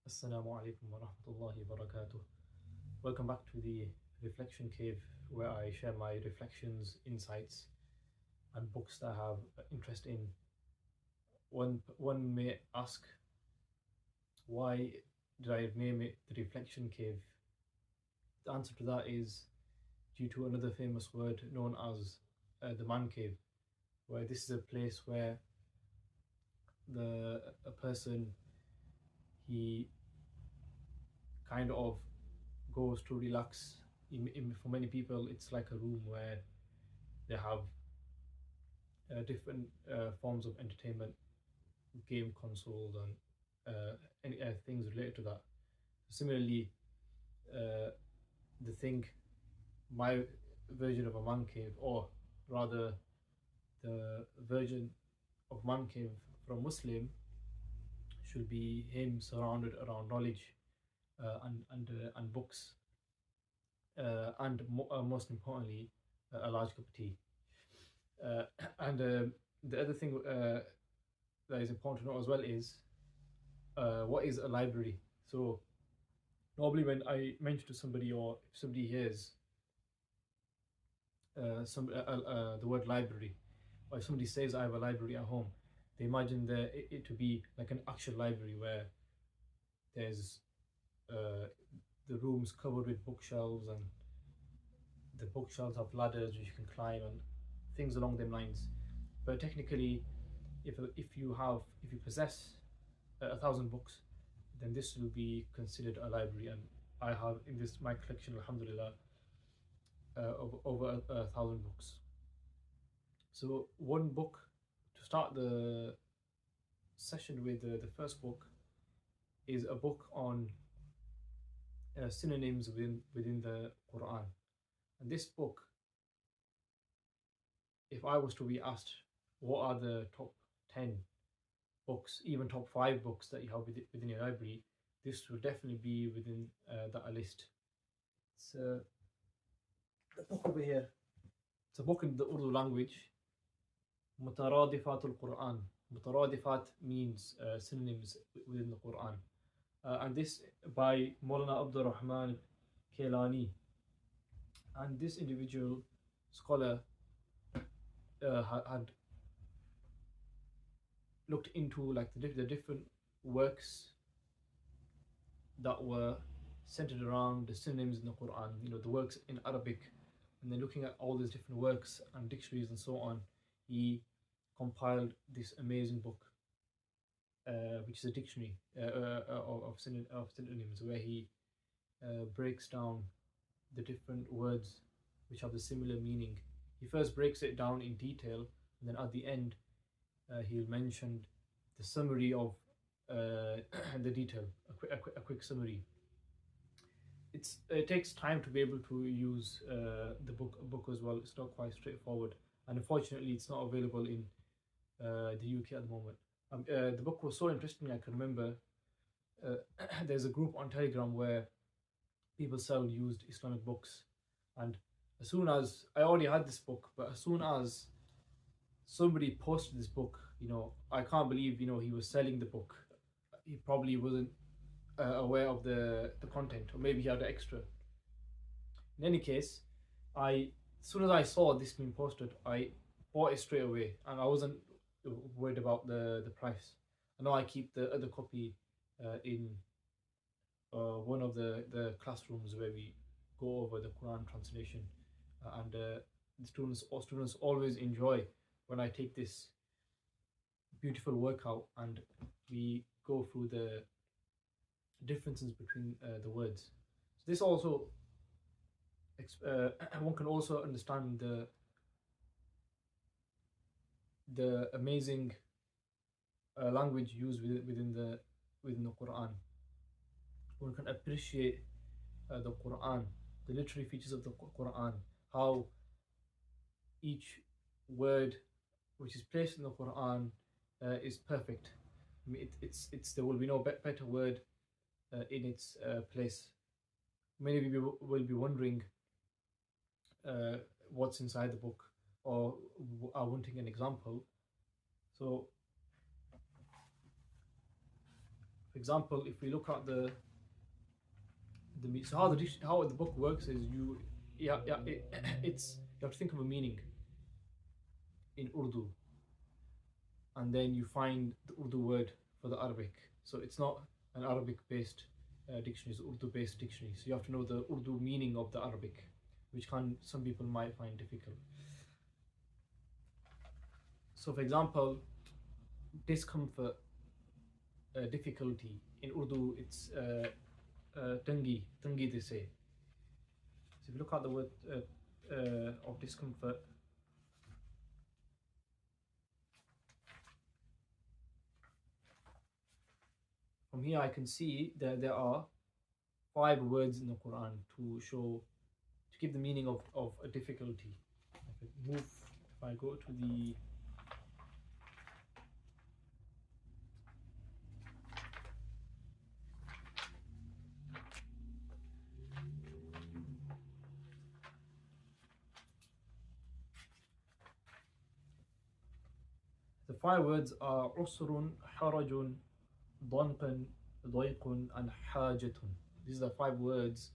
Assalamu alaikum wa rahmatullahi wa barakatuh. Welcome back to the Reflection Cave, where I share my reflections, insights, and books that I have interest in. One may ask, why did I name it the Reflection Cave? The answer to that is due to another famous word known as the man cave, where this is a place where a person, he kind of goes to relax. For many people, it's like a room where they have different forms of entertainment, game consoles, and things related to that. Similarly, my version of a man cave, or rather the version of man cave for a Muslim, should be him surrounded around knowledge and books, and most importantly, a large cup of tea. And the other thing that is important to know as well is what is a library. So normally when I mention to somebody, or if somebody hears the word library, or if somebody says I have a library at home, they imagine it to be like an actual library where there's the rooms covered with bookshelves, and the bookshelves have ladders which you can climb and things along them lines. But technically, if you possess 1,000 books, then this will be considered a library. And I have in my collection, alhamdulillah, over 1,000 books. So one book to start the session with, the first book is a book on synonyms within the Quran. And this book, if I was to be asked what are the top 10 books, even top 5 books that you have within your library, this will definitely be within that list. It's the book over here. It's a book in the Urdu language, Mutaradifatul Qur'an. Mutaradifat means synonyms within the Quran. And this by Maulana Abdul Rahman Kailani. And this individual scholar had looked into like the different works that were centered around the synonyms in the Quran, the works in Arabic. And then looking at all these different works and dictionaries and so on, he compiled this amazing book, which is a dictionary of synonyms, where he breaks down the different words which have a similar meaning. He first breaks it down in detail, and then at the end he'll mention the summary of the detail, a quick summary. It takes time to be able to use the book as well. It's not quite straightforward, and unfortunately it's not available in the UK at the moment. The book was so interesting. I can remember there's a group on Telegram where people sell used Islamic books, and as soon as I already had this book, but as soon as somebody posted this book, I can't believe he was selling the book. He probably wasn't aware of the content, or maybe he had extra. In any case, as soon as I saw this being posted, I bought it straight away, and I wasn't worried about the price. I know I keep the other copy in one of the classrooms where we go over the Quran translation, and the students always enjoy when I take this beautiful workout and we go through the differences between the words. So this also one can also understand the amazing language used within the Quran. One can appreciate the Quran, the literary features of the Quran, how each word which is placed in the Quran is perfect. I mean, there will be no better word in its place. Many of you will be wondering what's inside the book, or are wanting an example. So For example, if we look at so how the book works is it's you have to think of a meaning in Urdu, and then you find the Urdu word for the Arabic. So it's not an Arabic-based dictionary; it's an Urdu-based dictionary. So you have to know the Urdu meaning of the Arabic, which some people might find difficult. So, for example, discomfort, difficulty in Urdu, it's tangi they say. So if you look at the word of discomfort, from here I can see that there are 5 words in the Quran to give the meaning of a difficulty. If I go to the 5 words are usrun, harajun, danqan, dayqun, and hajatun. These are the 5 words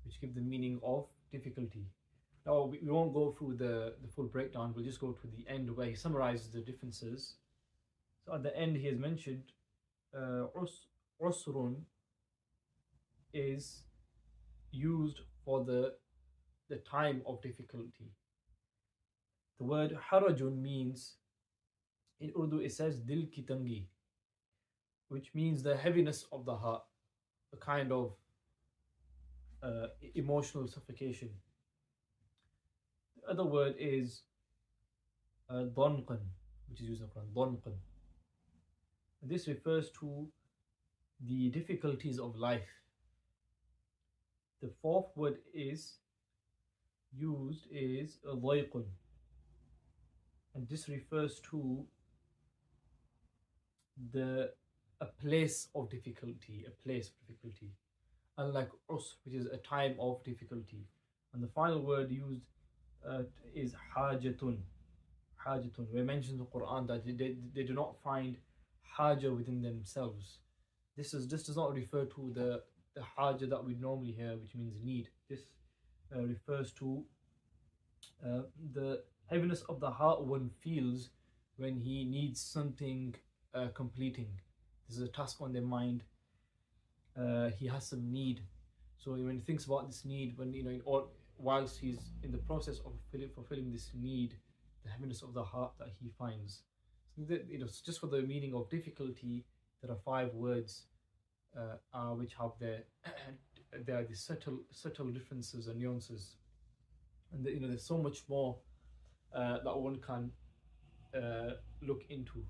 which give the meaning of difficulty. Now we won't go through the full breakdown, we'll just go to the end where he summarizes the differences. So at the end he has mentioned usrun is used for the time of difficulty. The word harajun means, in Urdu it says dil ki tangi, which means the heaviness of the heart, a kind of emotional suffocation. The other word is danqan, which is used in the Quran, danqan. This refers to the difficulties of life. The 4th word is dayqun, and this refers to a place of difficulty, unlike us, which is a time of difficulty. And the final word used is hajatun. We mentioned in the Quran that they do not find haja within themselves. This does not refer to the haja that we normally hear, which means need. This refers to the heaviness of the heart one feels when he needs something completing. This is a task on their mind. He has some need. So when he thinks about this need, whilst he's in the process of fulfilling this need, the heaviness of the heart that he finds. So just for the meaning of difficulty, there are 5 words which have the subtle differences and nuances, and there's so much more that one can look into.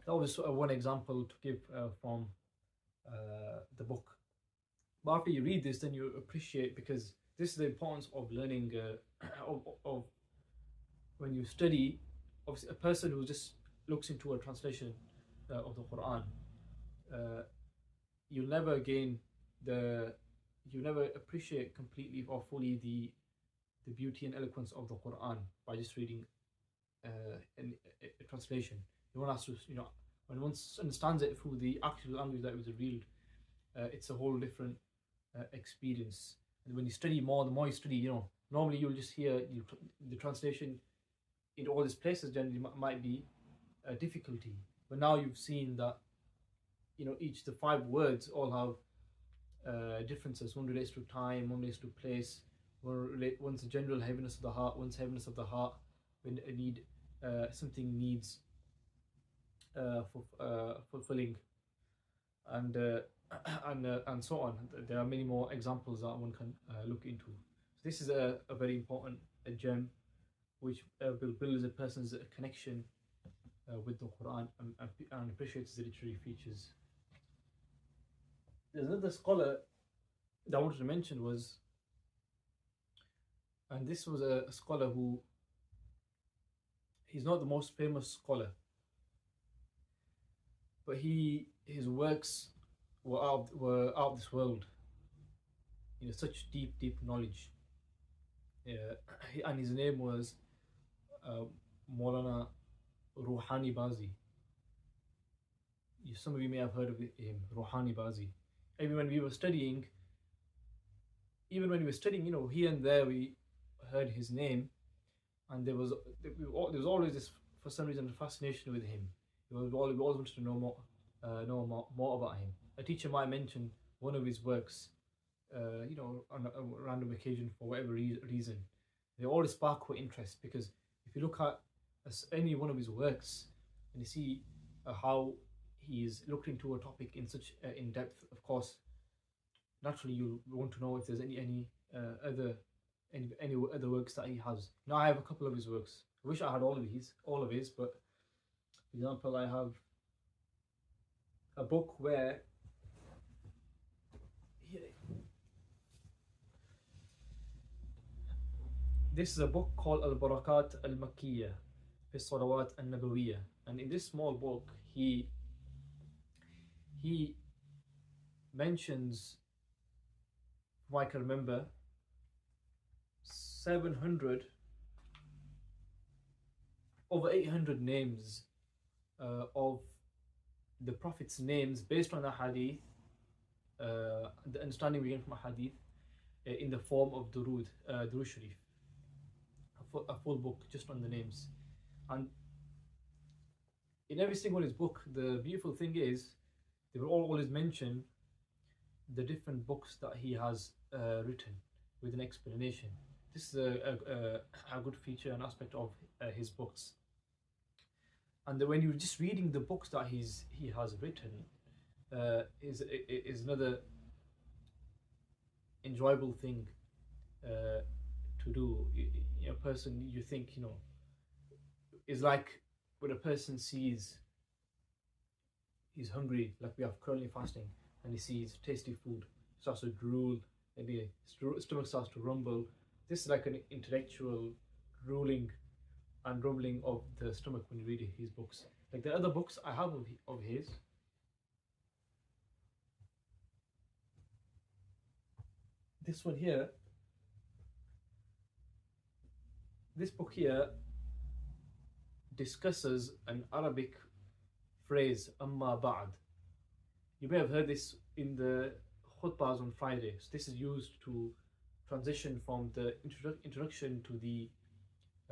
That was one example to give from the book. But after you read this, then you appreciate, because this is the importance of learning of when you study. Obviously, a person who just looks into a translation of the Quran, you'll never appreciate completely or fully the beauty and eloquence of the Quran by just reading a translation. One has to, when one understands it through the actual language that it was revealed, it's a whole different experience. And when you study more, the more you study, normally you'll just hear the translation in all these places generally might be a difficulty. But now you've seen that, the 5 words all have differences. One relates to time, one relates to place, one's the general heaviness of the heart, one's heaviness of the heart when a need, something needs fulfilling, and so on. There are many more examples that one can look into. So this is a very important gem which will build a person's connection with the Quran and appreciates the literary features. There's another scholar that I wanted to mention and this was a scholar who, he's not the most famous scholar, but his works were out of this world. Such deep knowledge. And his name was Shaykh Ruhani Bazi. Some of you may have heard of him, Ruhani Bazi. Even when we were studying, here and there we heard his name, and there was always this, for some reason, fascination with him. We always wanted to know more about him. A teacher might mention one of his works, on a random occasion for whatever reason. They always spark our interest, because if you look at any one of his works and you see how he's looked into a topic in such in depth, of course, naturally you want to know if there's any other works that he has. Now I have a couple of his works. I wish I had all of his, but for example, I have a book where this is a book called Al-Barakat al-Makkiyah, al-Salawat, al-Nabawiyyah, and in this small book he mentions, if I can remember, over 800 names of the Prophet's names based on the hadith, the understanding we get from a hadith, in the form of Durud Sharif. A full book just on the names. And in every single his book, the beautiful thing is they will always mention the different books that he has written with an explanation. This is a good feature and aspect of his books. And when you're just reading the books that he has written, is another enjoyable thing to do. A person, you think, is like when a person sees he's hungry, like we have currently fasting, and he sees tasty food, starts to drool, maybe his stomach starts to rumble. This is like an intellectual drooling and rumbling of the stomach when you read his books. Like the other books I have of his, this one here, this book here discusses an Arabic phrase, Amma Bad. You may have heard this in the khutbahs on Fridays. This is used to transition from the introduction to the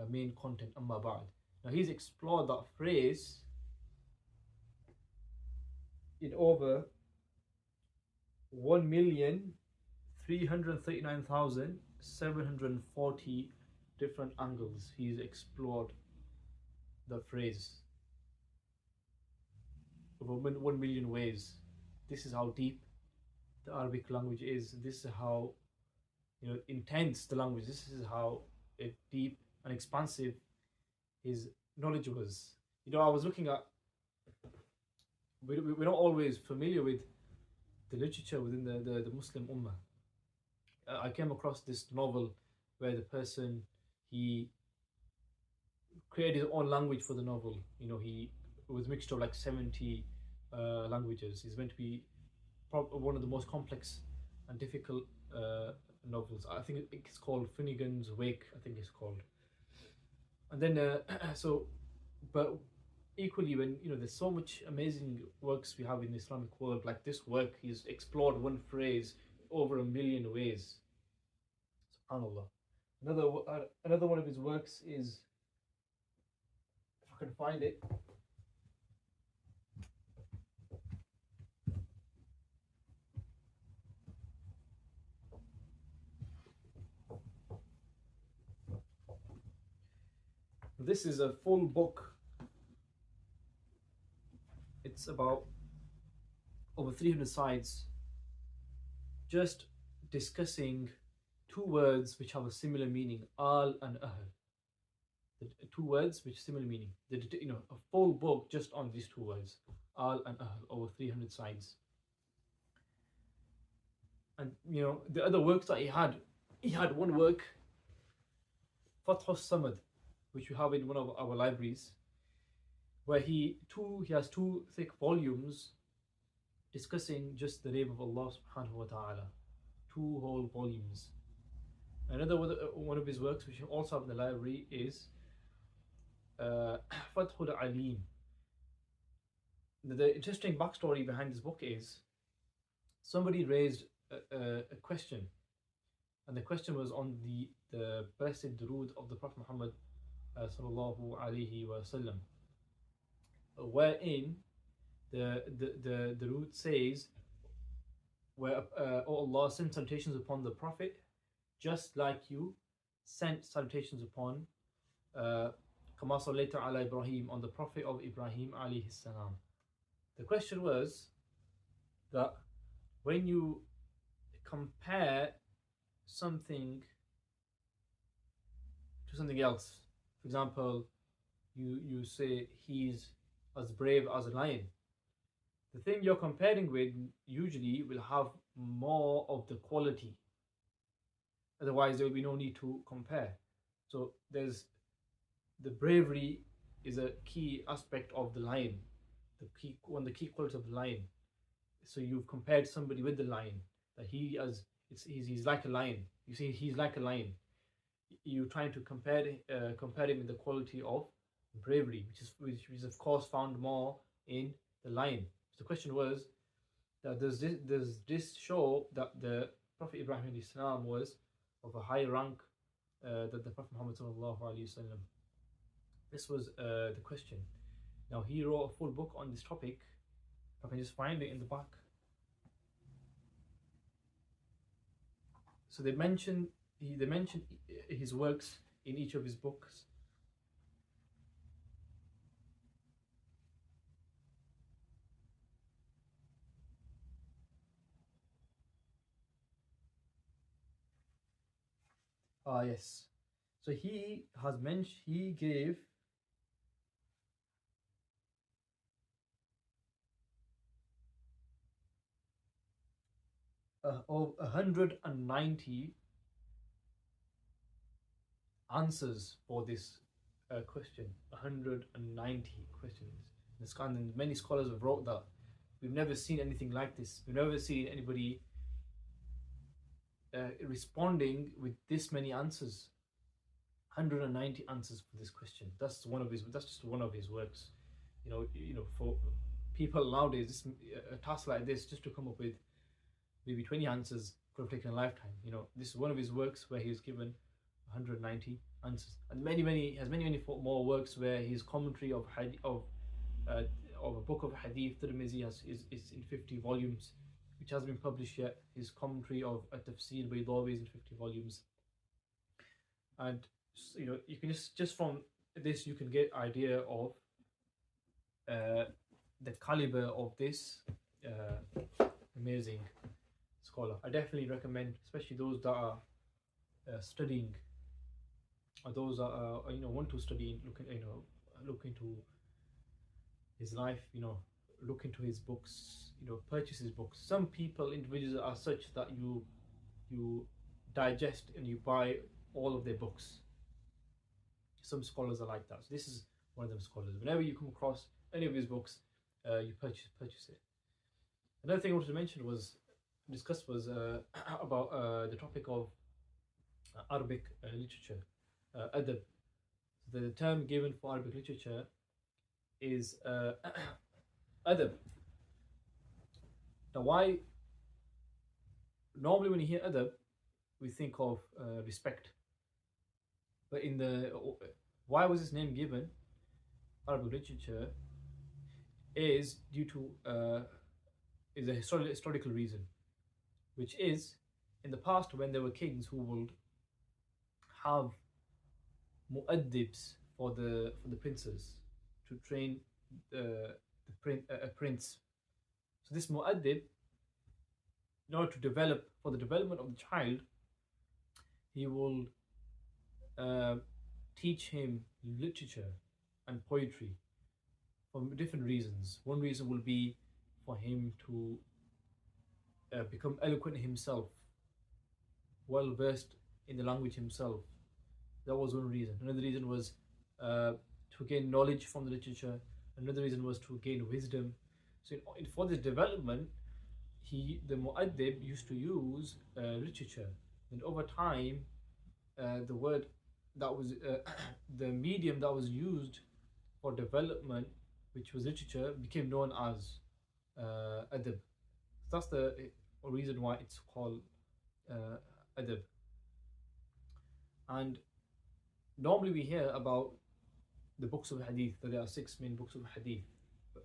main content, Amma Bad. Now he's explored that phrase in over 1,339,740 different angles. He's explored the phrase over 1 million ways. This is how deep the Arabic language is. This is how intense the language. This is how deep and expansive his knowledge was. I was looking at, we're not always familiar with the literature within the Muslim Ummah. I came across this novel where the person, he created his own language for the novel. It was a mixture of like 70 languages. It's meant to be one of the most complex and difficult novels. I think it's called Finnegans Wake, I think it's called. And then but equally, when there's so much amazing works we have in the Islamic world, like this work, he's explored one phrase over 1 million ways. SubhanAllah. Another one of his works is, if I can find it, this is a full book. It's about over 300 sides, just discussing two words which have a similar meaning, al and ahl. The two words which similar meaning. A full book just on these two words, al and ahl, over 300 sides. And the other works that he had one work, Fathus Samad, which we have in one of our libraries, where he has two thick volumes discussing just the name of Allah subhanahu wa ta'ala. Two whole volumes. Another one of his works, which we also have in the library, is Fathul Alim. The interesting backstory behind this book is somebody raised a question, and the question was on the blessed durood of the Prophet Muhammad sallallahu alaihi wasallam, wherein the durood says, where O Allah, send salutations upon the Prophet, just like you sent salutations upon Kama sallaita ala Ibrahim, on the Prophet of Ibrahim alayhi salam. The question was that when you compare something to something else, for example, you say he's as brave as a lion, the thing you're comparing with usually will have more of the quality. Otherwise, there will be no need to compare. So there's the bravery is a key aspect of the lion, one of the key qualities of the lion. So you've compared somebody with the lion, that he's like a lion. You say he's like a lion. You're trying to compare him with the quality of bravery, which is of course found more in the lion. So the question was that does this show that the Prophet Ibrahim Islam was of a higher rank than the Prophet Muhammad sallallahu alaihi wasallam? This was the question. Now he wrote a full book on this topic. I can just find it in the back. So they mention his works in each of his books. Yes. So he gave of 190 answers for this question. 190 questions. And many scholars have wrote that. We've never seen anything like this. We've never seen anybody responding with this many answers. 190 answers for this question. That's just one of his works. You know, for people nowadays, a task like this, just to come up with maybe 20 answers, could have taken a lifetime. This is one of his works where he's given 190 answers, and many more works where his commentary of a book of hadith, Tirmidhi, is in 50 volumes, which hasn't been published yet. His commentary of Tafsir Baydawi is in 50 volumes, and you can just from this you can get idea of the caliber of this amazing scholar. I definitely recommend, especially those that are studying, or those that want to study, look into his life, look into his books, purchase his books. Some individuals are such that you digest and you buy all of their books. Some scholars are like that. So this is one of them scholars. Whenever you come across any of his books, you purchase it. Another thing I wanted to discuss was about the topic of Arabic literature, adab. The term given for Arabic literature is adab. Now, why? Normally, when you hear adab, we think of respect. But why was this name given? Arabic literature is due to is a historical reason, which is in the past when there were kings who would have mu'addibs for the princes to train a prince. So this mu'addib, in order to for the development of the child, he will teach him literature and poetry for different reasons. One reason will be for him to become eloquent himself, well versed in the language himself. That was one reason. Another reason was to gain knowledge from the literature. Another reason was to gain wisdom. So for this development, the mu'addib used to use literature, and over time, the word that was the medium that was used for development, which was literature, became known as adab. That's the reason why it's called adab. And normally we hear about the books of hadith, that there are 6 main books of hadith,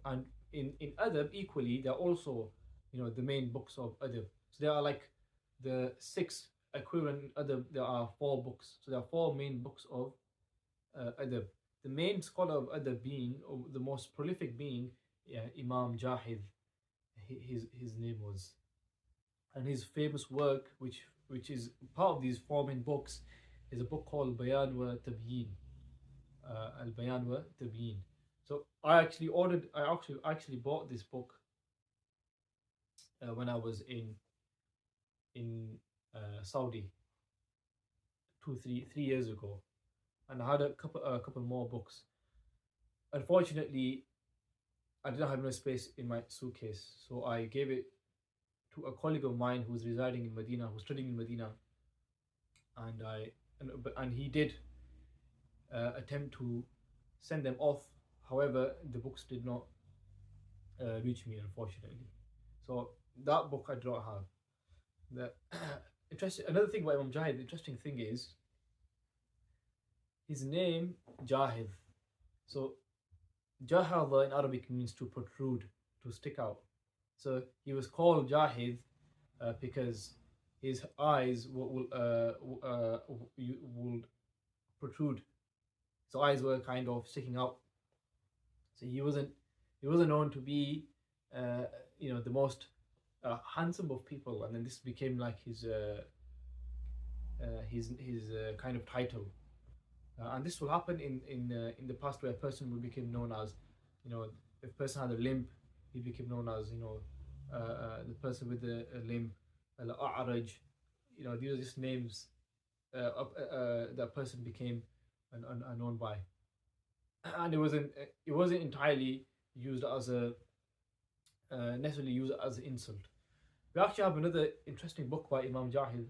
and in adab equally there are also, the main books of adab. So there are like the 6 equivalent in adab. There are 4 books, so there are 4 main books of adab. The main scholar of adab being, or the most prolific being, Imam Jahid, his name was, and his famous work, which is part of these 4 main books, is a book called Bayan wa-al-Tabyi, al-Bayan wa-al-Tabyi. So I actually bought this book when I was in Saudi 3 years ago, and I had a couple more books. Unfortunately, I didn't have enough space in my suitcase, so I gave it to a colleague of mine who was residing in Medina, who was studying in Medina, and he did attempt to send them off. However, the books did not reach me, unfortunately. So that book I do not have. Another thing about Imam Jahid, the interesting thing is his name Jahid. So Jahada in Arabic means to protrude, to stick out. So he was called Jahid because his eyes will protrude. His eyes were kind of sticking out. So he wasn't known to be the most handsome of people, and then this became like his kind of title. And this will happen in the past, where a person will become known as, if a person had a limp, he became known as, the person with a limp, al-A'raj. These are just names that person became known by, and it wasn't entirely used as necessarily used as an insult. We actually have another interesting book by Imam Jahid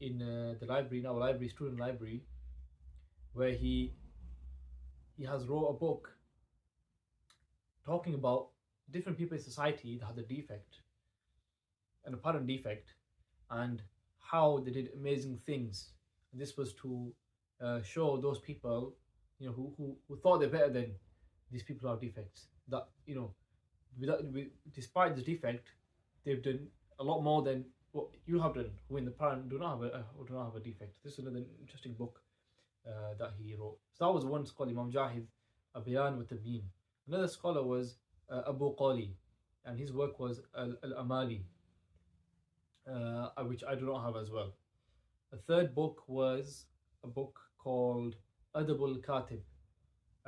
in the library, in our library, student library, where he has wrote a book talking about different people in society that had a defect, an apparent defect, and how they did amazing things. And this was to show those people, who thought they're better than these people who have defects, that despite the defect, they've done a lot more than what you have done, who in the parent do not have a defect. This is another interesting book that he wrote. So that was one scholar, Imam Jahid, Bayan wa-al-Tabyi. Another scholar was Abu Qali, and his work was al-Amali, which I do not have as well. A third book was a book called Adabul Katib,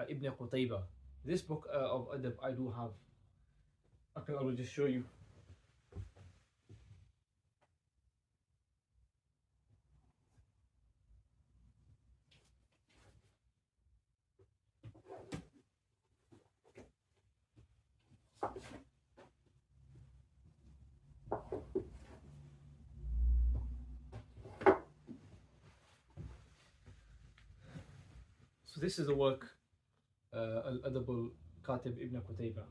Ibn Qutayba. This book of Adab I do have. I will just show you. So this is the work, Al-Adabul Katib Ibn Qutayba.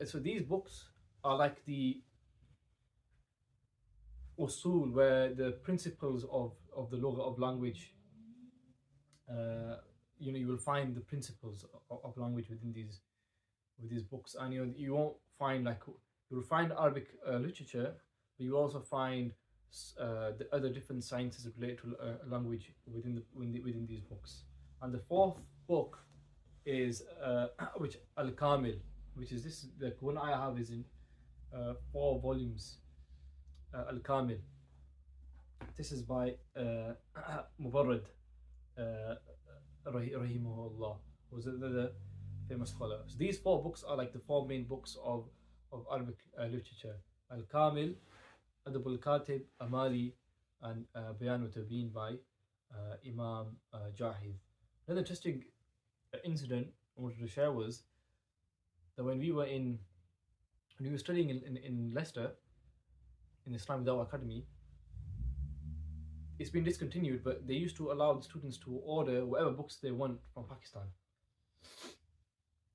So these books are like the usul, where the principles of the lugha of language, you will find the principles of language within these books, and you won't find you will find Arabic literature, but you also find the other different sciences related to language within these books. And the fourth book is which Al-Kamil, which is this. The one I have is in 4 volumes. Al-Kamil. This is by Mubarrad rahimahullah, was another famous scholar. So these 4 books are like the 4 main books of Arabic literature: Al-Kamil, Adabul Katib, Amali, and Bayan wa-al-Tabyi by Imam Jahid. Another interesting incident I wanted to share was that when we were studying in Leicester, in the Islamic Dawah Academy, it's been discontinued, but they used to allow the students to order whatever books they want from Pakistan.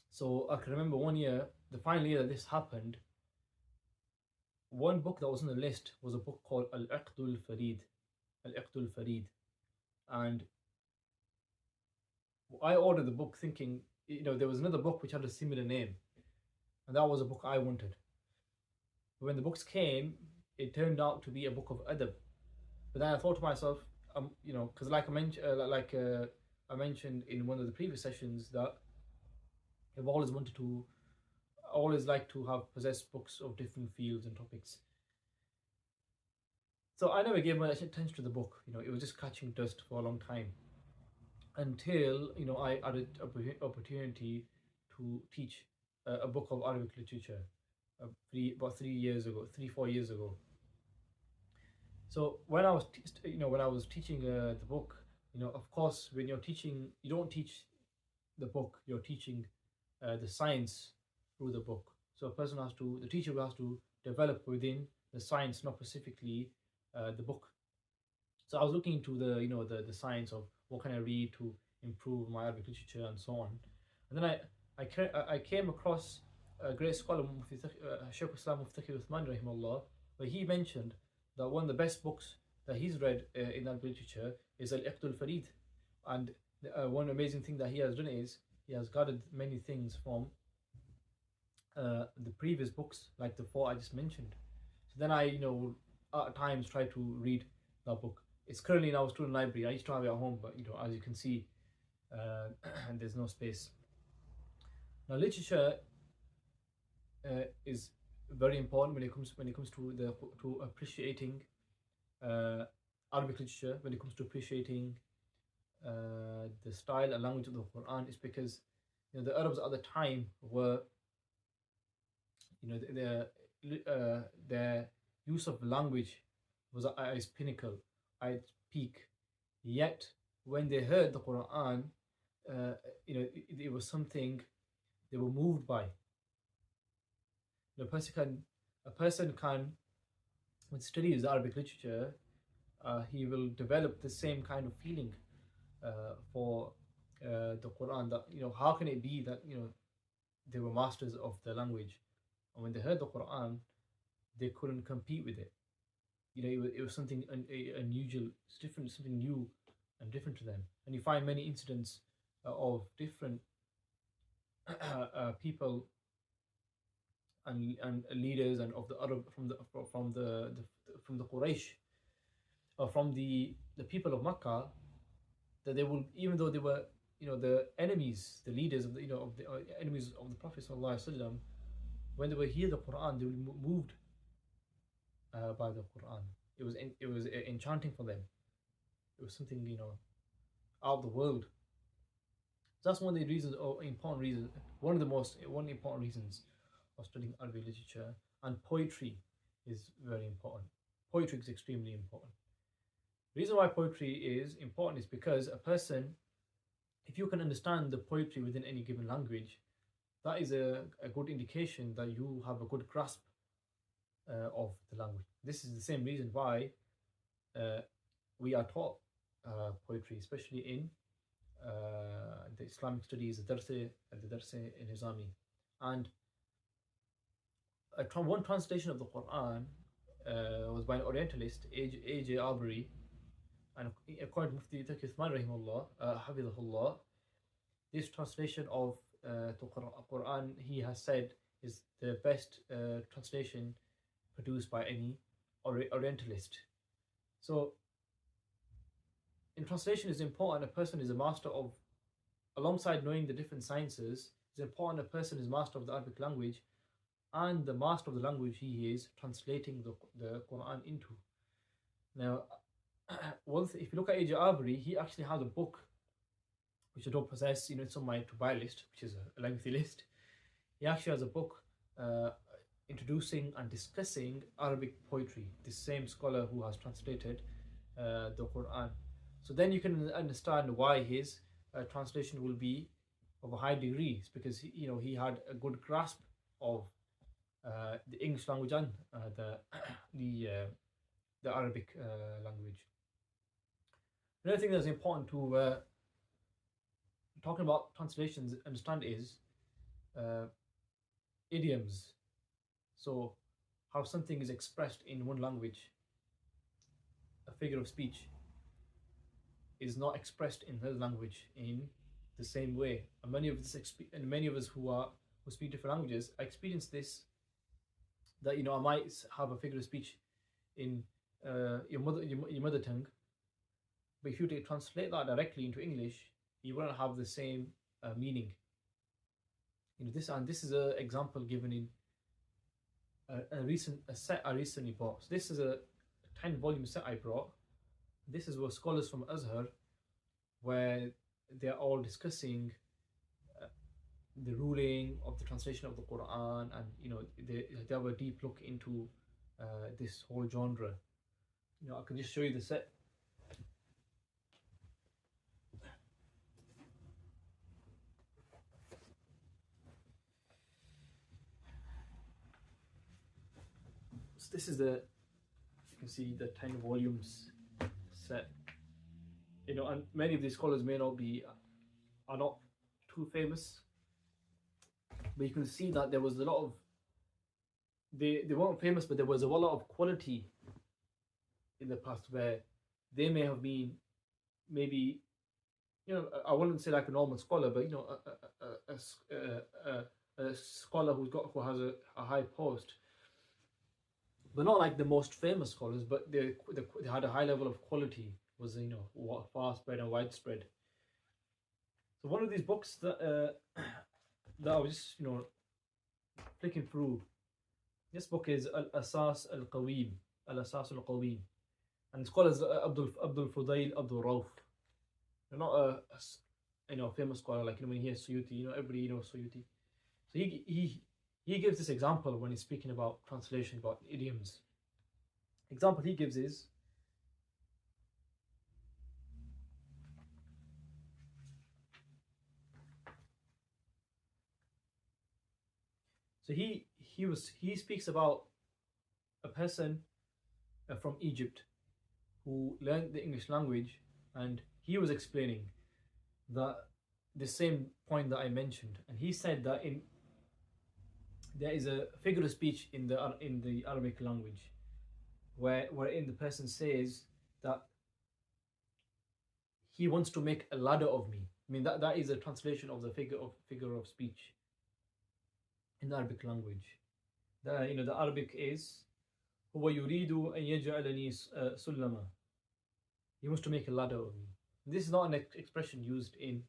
So I can remember one year, the final year that this happened, one book that was on the list was a book called Al-Aqdul Farid. Al-Aqdul Farid. And I ordered the book thinking, there was another book which had a similar name, and that was a book I wanted. But when the books came, it turned out to be a book of adab. But then I thought to myself, because like I mentioned in one of the previous sessions, that I've always liked to have possessed books of different fields and topics. So I never gave much attention to the book. It was just catching dust for a long time, until I had an opportunity to teach a book of Arabic literature about 3-4 years ago. So when I was teaching the book, of course, when you're teaching, you don't teach the book, you're teaching the science through the book. So the teacher has to develop within the science, not specifically the book. So I was looking into the science of what can I read to improve my Arabic literature and so on. And then I came across a great scholar, Shaykh Ruhani Bazi, where he mentioned that one of the best books that he's read in Arabic literature is Al-Aqdul Farid. And one amazing thing that he has done is he has gathered many things from the previous books, like the 4 I just mentioned. So then I, at times try to read that book. It's currently in our student library. I used to have it at home, but as you can see, there's no space. Now, literature is very important when it comes to appreciating Arabic literature. When it comes to appreciating the style and language of the Quran, is because the Arabs at the time were, their use of language was at its pinnacle, at its peak. Yet when they heard the Quran, it was something they were moved by. A person can, when studies Arabic literature, he will develop the same kind of feeling for the Quran. That how can it be that they were masters of the language, and when they heard the Quran, they couldn't compete with it. It was something unusual, different, something new and different to them. And you find many incidents of different people and leaders and of the Arab from the Quraysh, or from the people of Makkah, that they will, even though they were the enemies, the leaders of the enemies of the Prophet ﷺ, when they would hear the Quran, they would be moved by the Quran. It was enchanting for them. It was something out of the world. So that's one of the reasons, or important reasons, one of the important reasons of studying Arabic literature. And poetry is very important. Poetry is extremely important. The reason why poetry is important is because a person, if you can understand the poetry within any given language, that is a good indication that you have a good grasp of the language. This is the same reason why we are taught poetry, especially in the Islamic studies, the Darse Nizami. And one translation of the Quran was by an Orientalist, A.J. Arbery, and according to Mufti Taqi Uthman rahimahullah, hafidhahullah, this translation of the Quran, he has said, is the best translation produced by any Orientalist. So in translation, is important a person is a master of, alongside knowing the different sciences, it's important a person is master of the Arabic language and the master of the language he is translating the Quran into. Now, if you look at A.J. Arbery, he actually has a book which I don't possess, it's on my to buy list, which is a lengthy list. He actually has a book introducing and discussing Arabic poetry, the same scholar who has translated the Quran. So then you can understand why his translation will be of a high degree. It's because he had a good grasp of the English language and the Arabic language. Another thing that's important to talking about translations understand is idioms. So how something is expressed in one language, a figure of speech, is not expressed in another language in the same way. And many of us who speak different languages experience this. That I might have a figure of speech in your mother tongue, but if you translate that directly into English, you won't have the same meaning. This is an example given in a set I recently bought. So this is a 10-volume set I brought. This is what scholars from Azhar, where they're all discussing the ruling of the translation of the Quran, and they have a deep look into this whole genre. I can just show you the set. So this is you can see the 10 volumes set. And many of these scholars are not too famous, but you can see that there was a lot of, they weren't famous, but there was a lot of quality in the past where they may have been maybe, I wouldn't say like a normal scholar, but a scholar who has a high post, but not like the most famous scholars, but they had a high level of quality, was far spread and widespread. So one of these books that I was just flicking through, this book is Al-Asas al-Qawim, Al-Asas al-Qawim, and the scholar is Abdul Fudail Abdul Rauf. They're not a famous scholar like when you hear Suyuti, everybody knows Suyuti. So he gives this example when he's speaking about translation, about idioms. Example he gives is, so he speaks about a person from Egypt who learned the English language, and he was explaining that the same point that I mentioned, and he said that there is a figure of speech in the Arabic language wherein the person says that he wants to make a ladder of me. I mean that is a translation of the figure of speech in the Arabic language. The Arabic is huwa yuridu an yaj'alani sullama. He wants to make a ladder of me. This is not an expression used in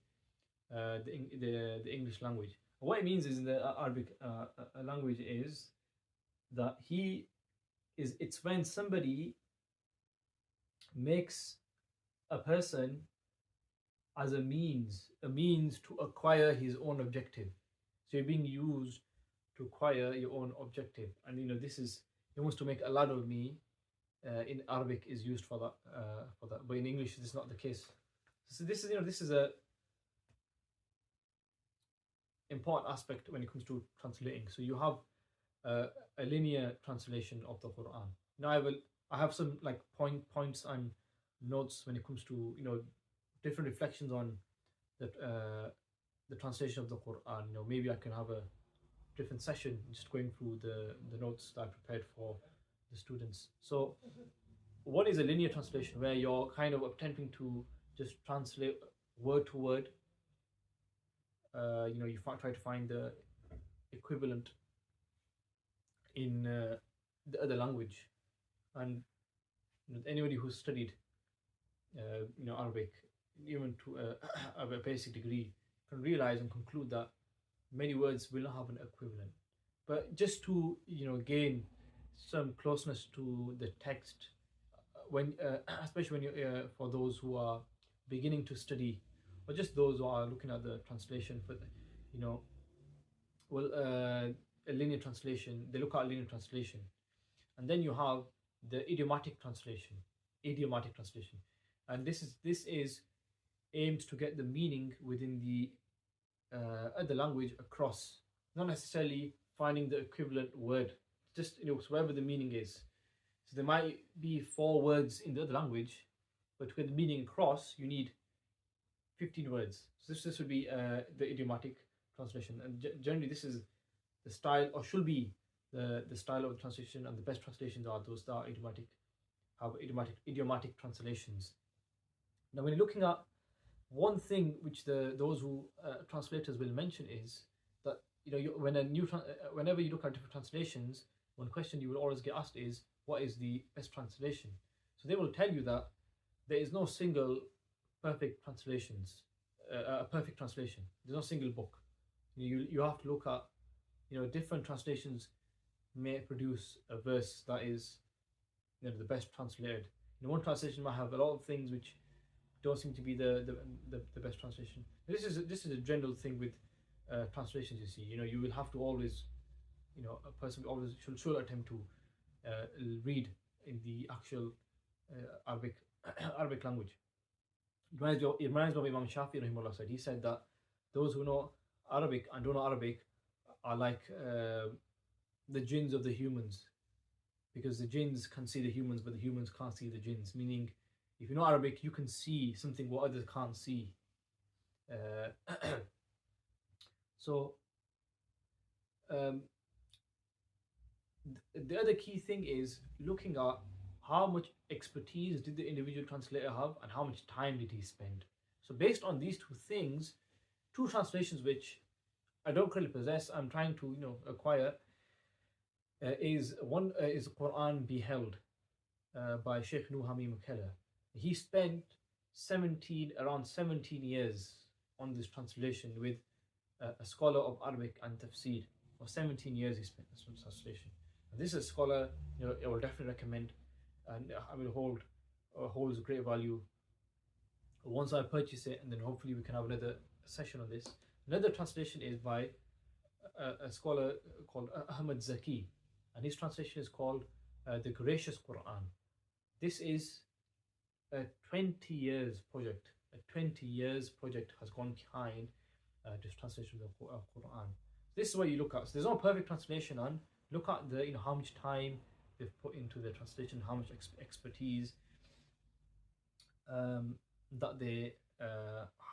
the English language. What it means is in the Arabic language is that it's when somebody makes a person as a means to acquire his own objective. So you're being used to acquire your own objective, and this is, he wants to make a ladder of me. In Arabic is used for that, but in English this is not the case. So this is a important aspect when it comes to translating. So you have a linear translation of the Quran. Now I have some like points and notes when it comes to different reflections on the translation of the Quran. Maybe I can have a different session just going through the notes that I prepared for the students. So one is a linear translation where you're kind of attempting to just translate word to word. You try to find the equivalent in the other language, and anybody who's studied Arabic, even to a basic degree, can realize and conclude that many words will not have an equivalent. But just to gain some closeness to the text, when especially when for those who are beginning to study, or just those who are looking at the translation for a linear translation, they look at linear translation, and then you have the idiomatic translation, and this is aimed to get the meaning within the other language across, not necessarily finding the equivalent word, just wherever the meaning is. So there might be 4 words in the other language, but to get the meaning across, you need 15 words. So this would be the idiomatic translation, and generally this is the style, or should be the style of the translation, and the best translations are those that are idiomatic, have idiomatic translations. Now, when you're looking at one thing which those who translators will mention is that whenever you look at different translations, one question you will always get asked is, what is the best translation? So they will tell you that there is no single perfect translations, a perfect translation. There's no single book. You have to look at, different translations may produce a verse that is, the best translated. One translation might have a lot of things which don't seem to be the best translation. This is a general thing with translations. You see, you will have to always, a person always should attempt to read in the actual Arabic language. It reminds me of Imam Shafi rahimahullah said. He said that those who know Arabic and don't know Arabic are like the jinns of the humans, because the jinns can see the humans, but the humans can't see the jinns. Meaning, if you know Arabic, you can see something what others can't see. So the other key thing is looking at how much expertise did the individual translator have and how much time did he spend. So based on these two things, two translations which I don't currently possess, I'm trying to acquire, is one is Quran Bihal by Shaykh Ruhani Bazi. He spent around 17 years on this translation with a scholar of Arabic and Tafsir. For 17 years he spent on this translation. And this is a scholar I will definitely recommend, and I will holds great value once I purchase it, and then hopefully we can have another session on this. Another translation is by a scholar called Ahmad Zaki, and his translation is called The Gracious Qur'an. This is a 20 years project. A 20 years project has gone behind this translation of Qur'an. This is what you look at. So there's no perfect translation, and look at the how much time they've put into the translation, how much expertise that they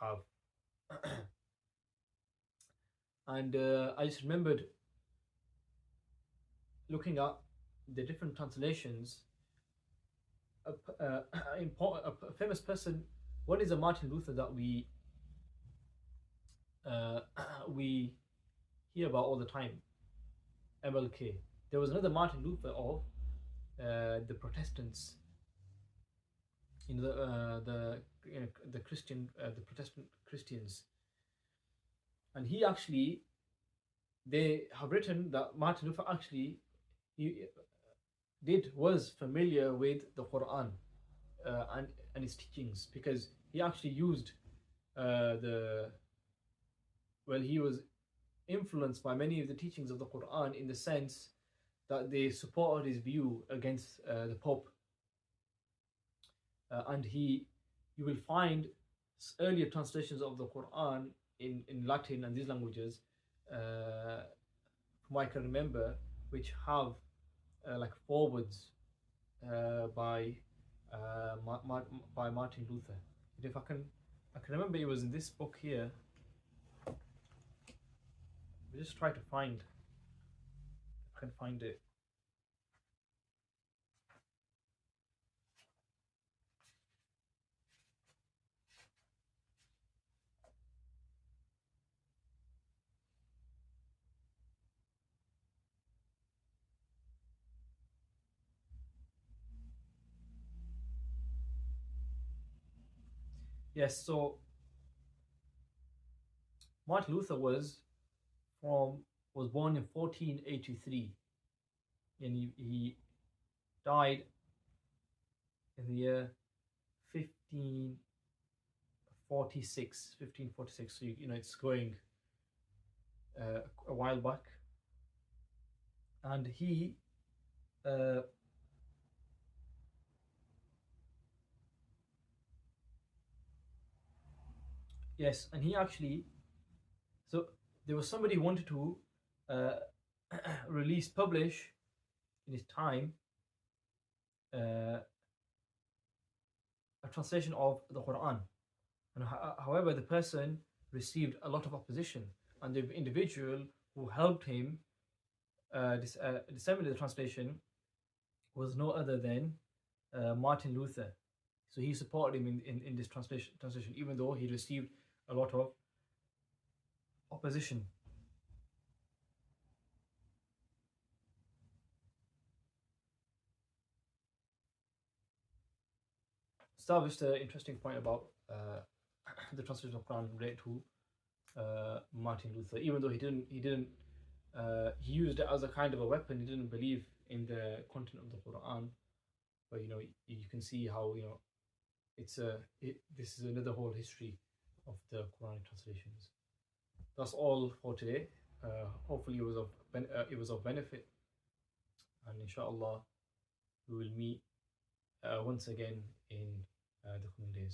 have. And I just remembered looking at the different translations. A famous person, one is a Martin Luther that we hear about all the time, MLK. There was another Martin Luther of the Protestants, the Protestant Christians, and they have written that Martin Luther actually was familiar with the Quran and its teachings, because he actually used he was influenced by many of the teachings of the Quran, in the sense that they supported his view against the Pope. And you will find earlier translations of the Quran in Latin and these languages, from what I can remember, which have like forwards by Martin Luther. And if I can remember, it was in this book here. We'll just try to find, if I can find it. Yes, so Martin Luther was born in 1483, and he died in the year 1546. So it's going a while back, and he yes, and he actually, so there was somebody who wanted to publish in his time a a translation of the Quran. And however, the person received a lot of opposition, and the individual who helped him disseminate the translation was no other than Martin Luther. So he supported him in this translation, even though he received a lot of opposition. So that was just an interesting point about the translation of Quran related to Martin Luther. Even though he used it as a kind of a weapon, he didn't believe in the content of the Quran. But you can see how this is another whole history of the Quranic translations. That's all for today. Hopefully it was of benefit, and inshallah we will meet once again in the coming days.